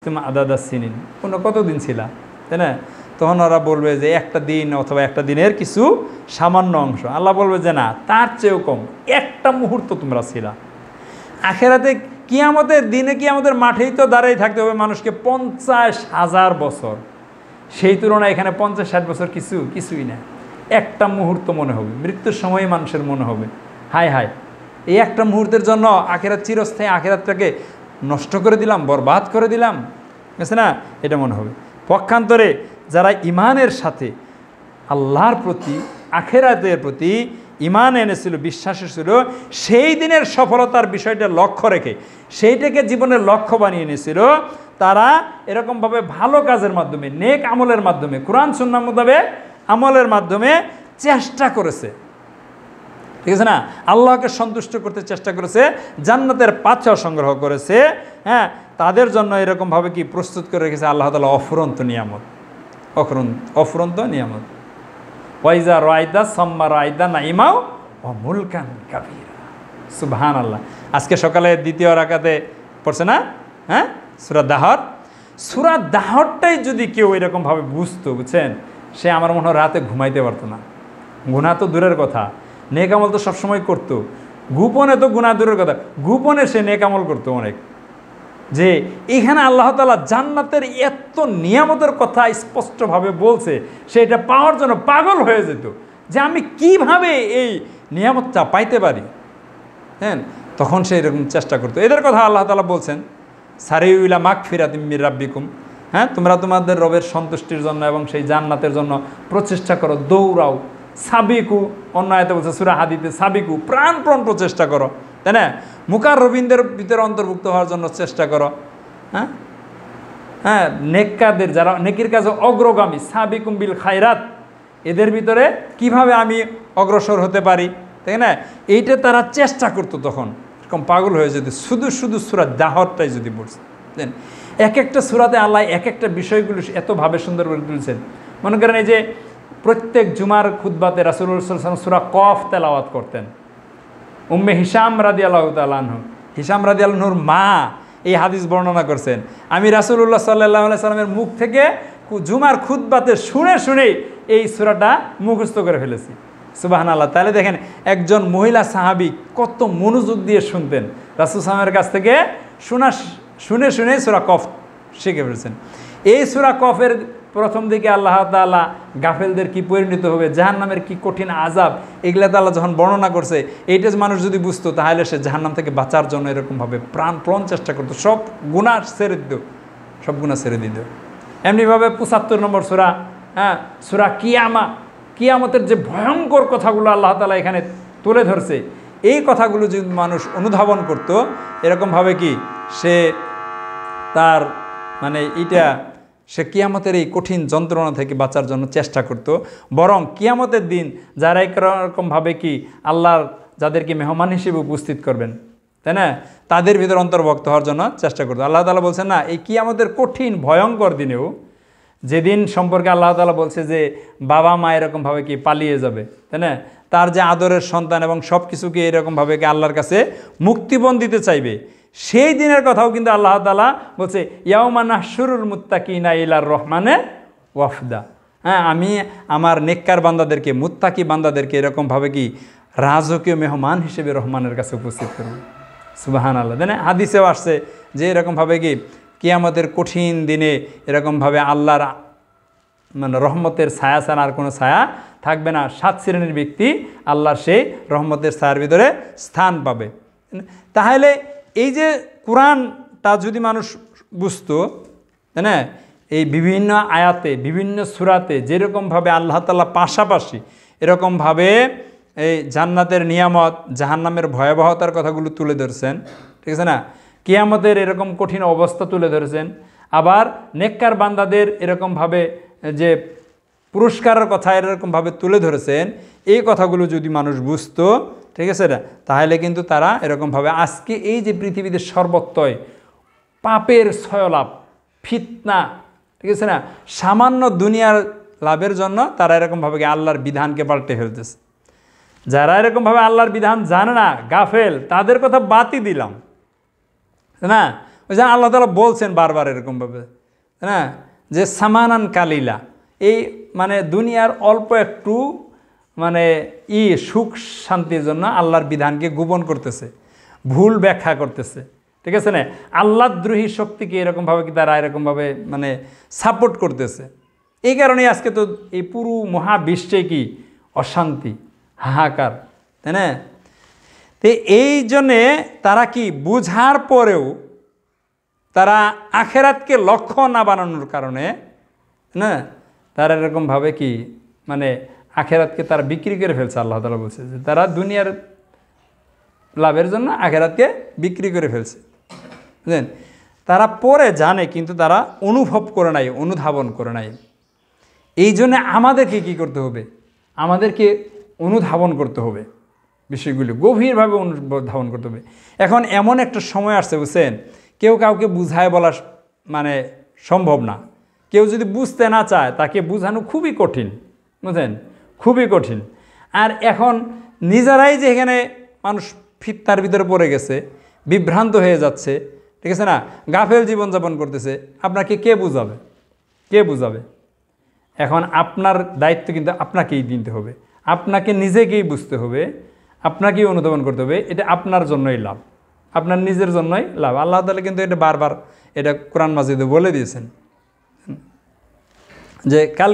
তুমি আদাদা সিনিন কোনো কতদিন ছিলা, তাই না? তখন ওরা বলবে যে একটা দিন অথবা একটা দিনের কিছু সামান্য অংশ। আল্লাহ বলবে যে না, তার চেয়েও কম, একটা মুহূর্ত তোমরা ছিলা। আখেরাতে কিয়ামতের দিনে কিয়ামতের মাঠেই তো দাঁড়িয়ে থাকতে হবে মানুষকে 50,000 বছর। সেই তুলনায় এখানে 50-60 বছর কিছুই না। একটা মুহূর্ত মনে হবে, মৃত্যুর সময় মানুষের মনে হবে হায় হায়, এই একটা মুহূর্তের জন্য আখেরাত চিরস্থায়ী আখেরাতটাকে নষ্ট করে দিলাম, বরবাদ করে দিলাম, বুঝছে না? এটা মনে হবে। পক্ষান্তরে যারা ইমানের সাথে আল্লাহর প্রতি আখেরাতের প্রতি ইমান এনেছিল, বিশ্বাসী ছিল, সেই দিনের সফলতার বিষয়টা লক্ষ্য রেখে সেইটাকে জীবনের লক্ষ্য বানিয়ে এনেছিল, তারা এরকমভাবে ভালো কাজের মাধ্যমে, নেক আমলের মাধ্যমে, কোরআন সুন্নাহ মোতাবেক আমলের মাধ্যমে চেষ্টা করেছে, ঠিক আছে না? আল্লাহকে সন্তুষ্ট করতে চেষ্টা করেছে, জান্নাতের পাথর সংগ্রহ করেছে। হ্যাঁ, তাদের জন্য এরকমভাবে কি প্রস্তুত করে রেখেছে আল্লাহ তাআলা অফুরন্ত নিয়ামত, অফুরন্ত নিয়ামত। ওয়াইজা রায়দা সাম্মা রায়দা নাইমাও ও মুলকান কাবীরা। সুবহানাল্লাহ। আজকে সকালে দ্বিতীয় রাকাতে পড়ছে না? হ্যাঁ, সূরা দাহর। সূরা দাহরটাই যদি কেউ এরকমভাবে বুঝতো, বুঝছেন, সে আমার মনে হয় রাতে ঘুমাইতে পারতো না। গুনাহ তো দূরের কথা, নেক আমল তো সবসময় করতো। গোপনে তো গুনাহ দূরের কথা, গোপনে সে নেক আমল করতো অনেক। যে এখানে আল্লাহ তাআলা জান্নাতের এত নিয়ামতের কথা স্পষ্টভাবে বলছে, সেটা পাওয়ার জন্য পাগল হয়ে যেত যে আমি কিভাবে এই নিয়ামতটা পাইতে পারি। হ্যাঁ, তখন সে এরকম চেষ্টা করতো। এদের কথা আল্লাহ তাআলা বলছেন, সারিউ ইলা মাগফিরাতিম মির রাব্বিকুম। হ্যাঁ, তোমরা তোমাদের রবের সন্তুষ্টির জন্য এবং সেই জান্নাতের জন্য প্রচেষ্টা করো, দৌড়াও। সাবিকু, অন্য আয়াতে বলছে সূরা হাদীদে, সাবিকু, প্রাণপণ প্রচেষ্টা করো, তাই না? মুকাররবিনদের ভিতরে অন্তর্ভুক্ত হওয়ার জন্য চেষ্টা করো। হ্যাঁ হ্যাঁ, নেককারদের, যারা নেকির কাজে অগ্রগামী, সাবিকুম বিল খায়রাত, এদের ভিতরে কিভাবে আমি অগ্রসর হতে পারি, তাই না? এইটা তারা চেষ্টা করতো। তখন এরকম পাগল হয়ে যেত শুধু শুধু সূরা দাহরটাই যদি পড়ছে। দেন এক একটা সূরাতে আল্লাহ এক একটা বিষয়গুলো এতভাবে সুন্দর করে তুলছেন। মনে করেন এই যে প্রত্যেক জুমার খুতবাতে রাসূলুল্লাহ সাল্লাল্লাহু আলাইহি ওয়াসাল্লাম সূরা কফ তেলাওয়াত করতেন। উম্মে হিশাম রাদিয়াল্লাহু তাআলা আনহু, হিশাম রাদিয়াল্লাহু আনহুর মা এই হাদিস বর্ণনা করছেন, আমি রাসূলুল্লাহ সাল্লাল্লাহু আলাইহি সাল্লামের মুখ থেকে জুমার খুতবাতে শুনে শুনেই এই সূরাটা মুখস্থ করে ফেলেছি। সুবহানাল্লাহ। তাহলে দেখেন একজন মহিলা সাহাবী কত মনোযোগ দিয়ে শুনতেন, রাসূল সাল্লাল্লাহু কাছ থেকে শুনে শুনে সূরা কফ শিখে ফেলেছেন। এই সূরা কফের প্রথম দিকে আল্লাহ তাআলা গাফেলদের কি পরিণত হবে, জাহান্নামের কি কঠিন আযাব, এগুলা তাআলা যখন বর্ণনা করছে, এইটা মানুষ যদি বুঝতো তাহলে সে জাহান্নাম থেকে বাঁচার জন্য এরকমভাবে প্রাণপণ চেষ্টা করতো, সব গুনাহ ছেড়ে দিত, সব গুনাহ ছেড়ে দিত। এমনিভাবে 75 নম্বর সূরা, হ্যাঁ, সূরা কিয়ামতের যে ভয়ঙ্কর কথাগুলো আল্লাহ তাআলা এখানে তুলে ধরছে, এই কথাগুলো যদি মানুষ অনুধাবন করতো, এরকমভাবে কি সে তার মানে এইটা সে কিয়ামতের এই কঠিন যন্ত্রণা থেকে বাঁচার জন্য চেষ্টা করত। বরং কিয়ামতের দিন যারা এরকমভাবে কি আল্লাহর যাদেরকে মেহমান হিসেবে উপস্থিত করবেন, তাই না, তাদের ভিতর অন্তর্ভুক্ত হওয়ার জন্য চেষ্টা করতো। আল্লাহ তাআলা বলছেন না, এই কিয়ামতের কঠিন ভয়ঙ্কর দিনেও, যেদিন সম্পর্কে আল্লাহ তাআলা বলছে যে বাবা মা এরকমভাবে কি পালিয়ে যাবে, তাই না, তার যে আদরের সন্তান এবং সব কিছুকে এরকমভাবে কি আল্লাহর কাছে মুক্তিপণ দিতে চাইবে, সেই দিনের কথাও কিন্তু আল্লাহ তাআলা বলছে ইয়াউমা নাহশুরুল মুত্তাকিনা ইলার রহমানে ওয়াফদা। হ্যাঁ, আমি আমার নেককার বান্দাদেরকে, মুত্তাকি বান্দাদেরকে এরকমভাবে কি রাজকীয় মেহমান হিসেবে রহমানের কাছে উপস্থিত করব। সুবহানাল্লাহ। তাই না? হাদিসেও আসছে যে এরকমভাবে কি কিয়ামতের কঠিন দিনে এরকমভাবে আল্লাহর মানে রহমতের ছায়া ছাড়া আর কোনো ছায়া থাকবে না। 7 শ্রেণীর ব্যক্তি আল্লাহর সেই রহমতের ছায়ার ভিতরে স্থান পাবে। তাহলে এই যে কোরআনটা যদি মানুষ বুঝতো, তাই না, এই বিভিন্ন আয়াতে, বিভিন্ন সূরাতে যেরকমভাবে আল্লাহ তাআলা পাশাপাশি এরকমভাবে এই জান্নাতের নিয়ামত, জাহান্নামের ভয়াবহতার কথাগুলো তুলে ধরছেন, ঠিক আছে না, কিয়ামতের এরকম কঠিন অবস্থা তুলে ধরেছেন, আবার নেককার বান্দাদের এরকমভাবে যে পুরস্কারের কথা এরকমভাবে তুলে ধরেছেন, এই কথাগুলো যদি মানুষ বুঝতো, ঠিক আছে না, তাহলে কিন্তু তারা এরকমভাবে আজকে এই যে পৃথিবীতে সর্বত্রই পাপের ছয়লাভ, ফিতনা, ঠিক আছে না, সামান্য দুনিয়ার লাভের জন্য তারা এরকমভাবে আল্লাহর বিধানকে পাল্টে ফেলতেছে। যারা এরকমভাবে আল্লাহর বিধান জানে না, গাফেল, তাদের কথা বাদই দিলাম না, ওই যে আল্লাহ তাআলা বলছেন বারবার এরকমভাবে, হ্যাঁ, যে সামানান কালিলা, এই মানে দুনিয়ার অল্প একটু মানে সুখ শান্তির জন্য আল্লাহর বিধানকে গোপন করতেছে, ভুল ব্যাখ্যা করতেছে, ঠিক আছে না? আল্লাহদ্রোহী শক্তিকে এরকমভাবে কি তারা এরকমভাবে মানে সাপোর্ট করতেছে। এই কারণে আজকে তো এই পুরো মহাবিশ্বে কি অশান্তি, হাহাকার, তাই না? তো এই জন্যে তারা কি বুঝার পরেও তারা আখেরাতকে লক্ষ্য না বানানোর কারণে না, তারা এরকমভাবে কি মানে আখেরাতকে তারা বিক্রি করে ফেলছে। আল্লাহ তাআলা বলছে যে তারা দুনিয়ার লাভের জন্য আখেরাতকে বিক্রি করে ফেলছে, বুঝলেন? তারা পরে জানে কিন্তু তারা অনুভব করে নাই, অনুধাবন করে নাই। এই জন্য আমাদেরকে কি করতে হবে? আমাদেরকে অনুধাবন করতে হবে, বিষয়গুলি গভীরভাবে অনুধাবন করতে হবে। এখন এমন একটা সময় আসছে, বুঝছেন, কেউ কাউকে বুঝায় বলা মানে সম্ভব না। কেউ যদি বুঝতে না চায় তাকে বোঝানো খুবই কঠিন, বুঝলেন, খুবই কঠিন। আর এখন নিজেরাই যে এখানে মানুষ ফিতনার ভিতরে পড়ে গেছে, বিভ্রান্ত হয়ে যাচ্ছে, ঠিক আছে না, গাফেল জীবনযাপন করতেছে, আপনাকে কে বুঝাবে? কে বুঝাবে? এখন আপনার দায়িত্ব কিন্তু আপনাকেই দিতে হবে, আপনাকে নিজেকেই বুঝতে হবে, আপনাকেই অনুধাবন করতে হবে। এটা আপনার জন্যই লাভ, আপনার নিজের জন্যই লাভ। আল্লাহ তাআলা কিন্তু এটা বারবার এটা কোরআন মাজিদে বলে দিয়েছেন যে কাল